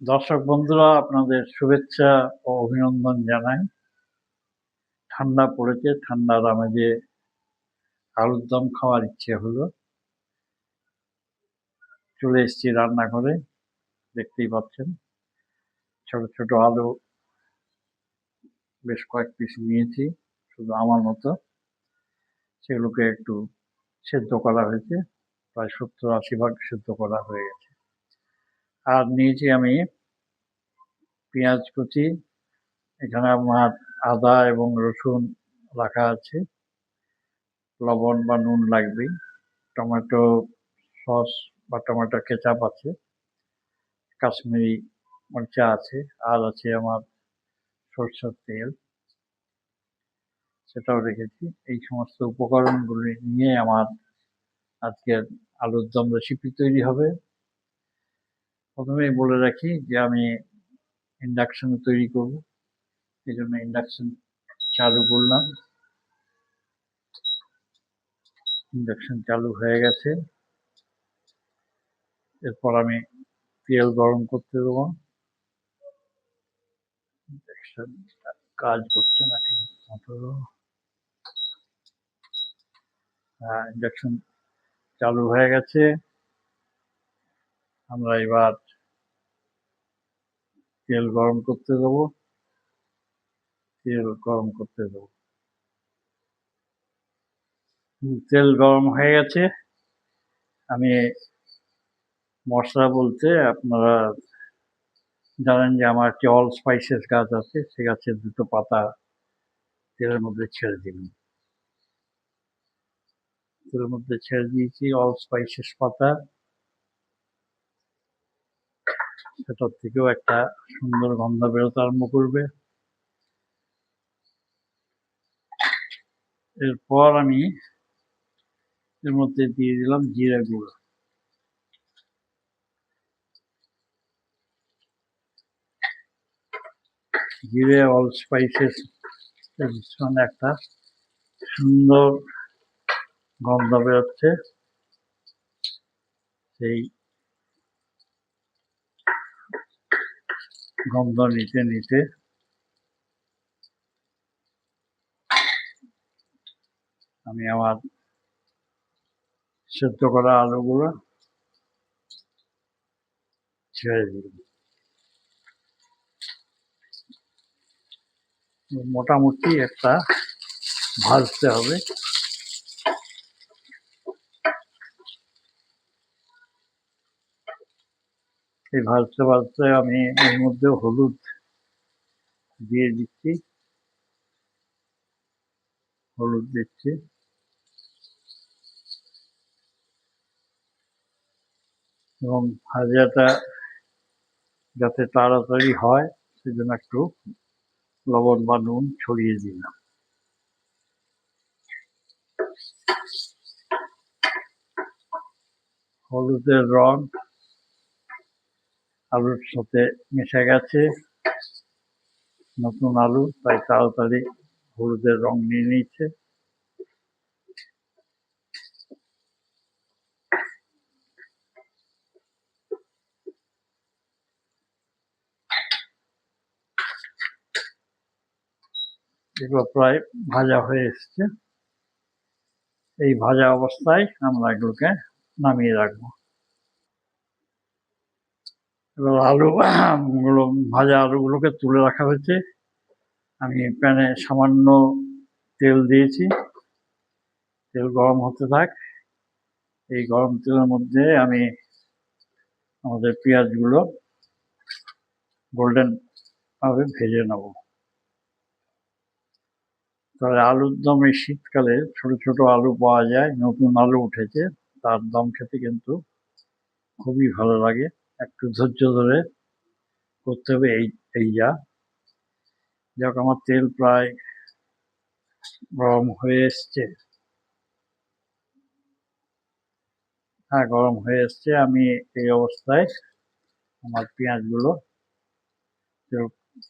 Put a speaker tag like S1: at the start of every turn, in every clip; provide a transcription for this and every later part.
S1: দর্শক বন্ধুরা, আপনাদের শুভেচ্ছা ও অভিনন্দন জানাই। ঠান্ডা পড়েছে, ঠান্ডার আমেজে আলুর দম খাওয়ার ইচ্ছে হলো। চলে এসেছি রান্নাঘরে, দেখতেই পাচ্ছেন। ছোট ছোট আলু বেশ কয়েক পিস নিয়েছি, শুধু আমার মতো। সেগুলোকে একটু সেদ্ধ করা হয়েছে, প্রায় 70-80 ভাগ সেদ্ধ করা হয়ে গেছে। আর নিয়েছি আমি পেঁয়াজ কুচি, এখানে আমার আদা এবং রসুন রাখা আছে। লবণ বা নুন লাগবেই। টমেটো সস বা টমেটো কেচাপ আছে, কাশ্মীরি মরিচা আছে, আর আছে আমার সরষের তেল, সেটাও রেখেছি। এই সমস্ত উপকরণগুলি নিয়ে আমার আজকের আলুর দম রেসিপি তৈরি হবে। প্রথমেই বলে রাখি যে আমি ইন্ডাকশনে তৈরি করব, এই জন্য ইন্ডাকশন চালু করলাম। ইন্ডাকশন চালু হয়ে গেছে। এরপর আমি তেল গরম করতে দেবো। ইন্ডাকশন কাজ করছে না ঠিক মতো। ইন্ডাকশন চালু হয়ে গেছে। আমরা এবার তেল গরম করতে দেবো। তেল গরম হয়ে গেছে। আমি মশলা বলতে আপনারা জানেন যে আমার একটি অল স্পাইসেস গাছ আছে, সে গাছের 2টো পাতা তেলের মধ্যে ছেড়ে দিলাম। তেলের মধ্যে ছেড়ে দিয়েছি অল স্পাইসেস পাতা, সেটার থেকেও একটা সুন্দর গন্ধ বেরোতে আরম্ভ করবে। এরপর আমি এর মধ্যে দিয়ে দিলাম জিরে গুঁড়ো। জিরে অল স্পাইসেস মিশ্রণে একটা সুন্দর গন্ধ বেরোচ্ছে। সেই গন্ধ নিতে নিতে আমি আমার সেদ্ধ করা আলুগুলো ছেড়ে দিলাম। মোটামুটি একটা ভাজতে হবে। এই ভাজতে ভাজতে আমি এর মধ্যে হলুদ দিয়ে দিচ্ছি। হলুদ দিচ্ছি এবং ভাজাটা যাতে তাড়াতাড়ি হয় সেজন্য একটু লবণ বা নুন ছড়িয়ে দিলাম। হলুদের রং আলুর সাথে মিশে গেছে। নতুন আলু, তাই তাড়াতাড়ি হলুদের রং নিয়ে নিচ্ছে। এগুলো প্রায় ভাজা হয়ে এসছে। এই ভাজা অবস্থায় আমরা এগুলোকে নামিয়ে রাখবো। এবার আলুগুলো, ভাজা আলুগুলোকে তুলে রাখা হয়েছে। আমি প্যানে সামান্য তেল দিয়েছি, তেল গরম হতে থাক। এই গরম তেলের মধ্যে আমি আমাদের পেঁয়াজগুলো গোল্ডেন ভাবে ভেজে নেব। তাহলে আলুর দম এই শীতকালে ছোট ছোট আলু পাওয়া যায়, নতুন আলু উঠেছে, তার দম খেতে কিন্তু খুবই ভালো লাগে। একটু ধৈর্য ধরে করতে হবে। এই যাক, আমার তেল প্রায় গরম হয়ে এসছে। হ্যাঁ, গরম হয়ে এসছে। আমি এই অবস্থায় আমার পেঁয়াজগুলো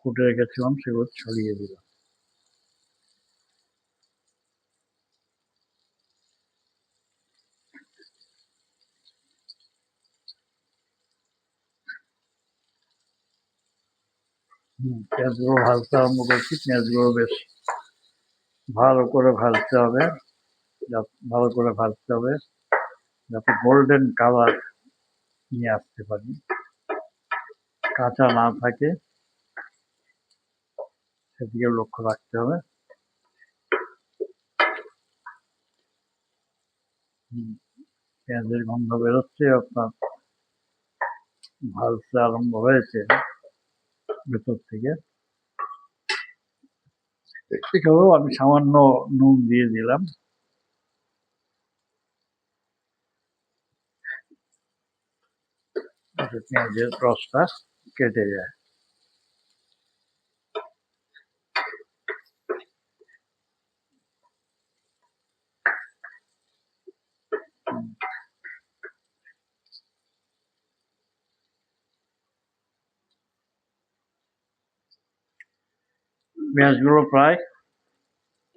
S1: কুটে রেখেছিলাম সেগুলো ছড়িয়ে দিলাম। পেঁয়াজগুলো ভাজতে আরম্ভ করছি। পেঁয়াজগুলো বেশ ভালো করে ভাজতে হবে, ভালো করে ভাজতে হবে যাতে গোল্ডেন কালার নিয়ে আসতে পারি, কাঁচা না থাকে, সেদিকে লক্ষ্য রাখতে হবে। পেঁয়াজের গন্ধ বেরোচ্ছে, আপনার ভাজতে আরম্ভ হয়েছে ভেতর থেকে। এখানেও আমি সামান্য নুন দিয়ে দিলাম, পেঁয়াজের রসটা কেটে যায়। পেঁয়াজগুলো প্রায়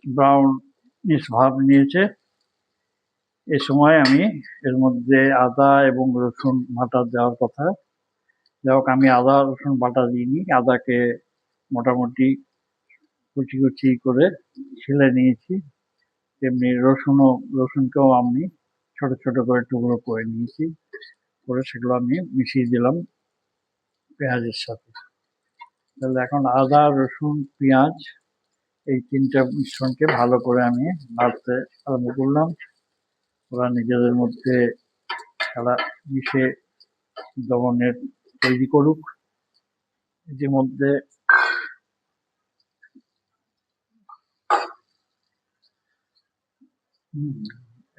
S1: ব্রাউনিশ ভাব নিয়েছে। এ সময় আমি এর মধ্যে আদা এবং রসুন বাটা দেওয়ার কথা। যাই হোক, আমি আদা রসুন বাটা দিইনি, আদাকে মোটামুটি কুচি কুচি করে ছিলে নিয়েছি। তেমনি রসুনকেও আমি ছোট ছোট করে টুকরো করে নিয়েছি, করে সেগুলো আমি মিশিয়ে দিলাম পেঁয়াজের সাথে। তাহলে এখন আদা রসুন পেঁয়াজ এই তিনটা মিশ্রণকে ভালো করে আমি নাড়তে আরম্ভ করলাম। ওরা নিজেদের মধ্যে তারা মিশে দ্রবণের তৈরি করুক। ইতিমধ্যে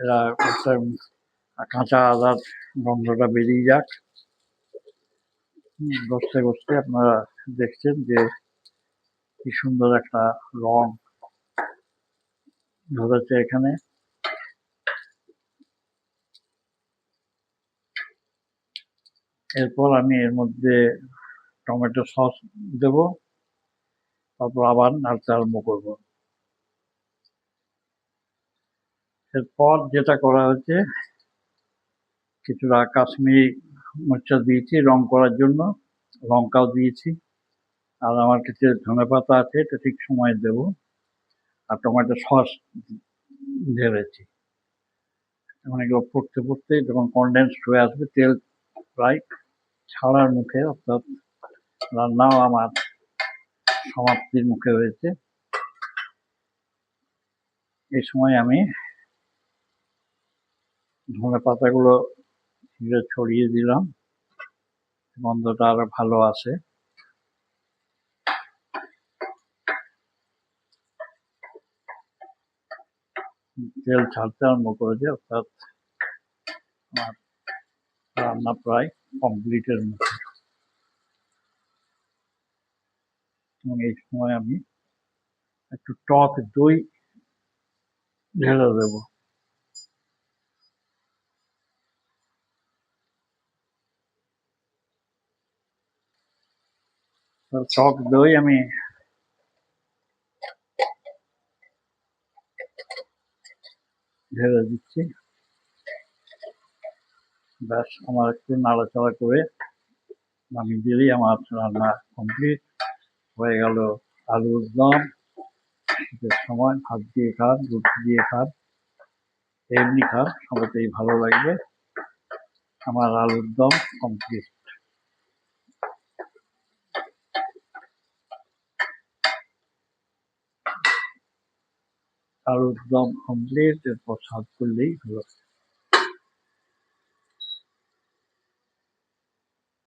S1: এরা একটা কাঁচা আদার গন্ধটা বেরিয়ে যাক। বসতে বসতে আপনারা দেখছেন যে কি সুন্দর একটা রং ধরেছে এখানে। এরপর আমি এর মধ্যে টমেটো সস দেব, তারপর আবার নাড়তে আরম্ভ করবো। এরপর যেটা করা হচ্ছে, কিছুটা কাশ্মীরি মরিচা দিয়েছি রং করার জন্য, লঙ্কাও দিয়েছি, আর আমার কাছে ধনেপাতা আছে, এটা ঠিক সময় দেব, আর টমেটো সস ঢেলেছি। এখন এগুলো ফুটতে ফুটতে যখন কনডেন্সড হয়ে আসবে, তেল প্রায় ছাড়ার মুখে, অর্থাৎ রান্নাও আমার সমাপ্তির মুখে হয়েছে, এই সময় আমি ধনে পাতাগুলো ছড়িয়ে দিলাম, গন্ধটা আরো ভালো আসে। তেল ছাড়তে আরম্ভ করেছে, অর্থাৎ আমার রান্না প্রায় কমপ্লিটের মধ্যে। এবং এই সময় আমি একটু টক দই ঢেলে দেবো। টক দই আমি ঢেলে দিচ্ছি। ব্যাস, আমার একটু নাড়াচাড়া করে নামিয়ে দিলেই আমার রান্না কমপ্লিট হয়ে গেল। আলুর দম, শীতের সময় ভাত দিয়ে খান, রুটি দিয়ে খান, এমনি খান, সবাইতেই ভালো লাগবে। আমার আলুর দম কমপ্লিট। আলুর দম কমপ্লিট, এরপর সার্ভ করলেই হলো।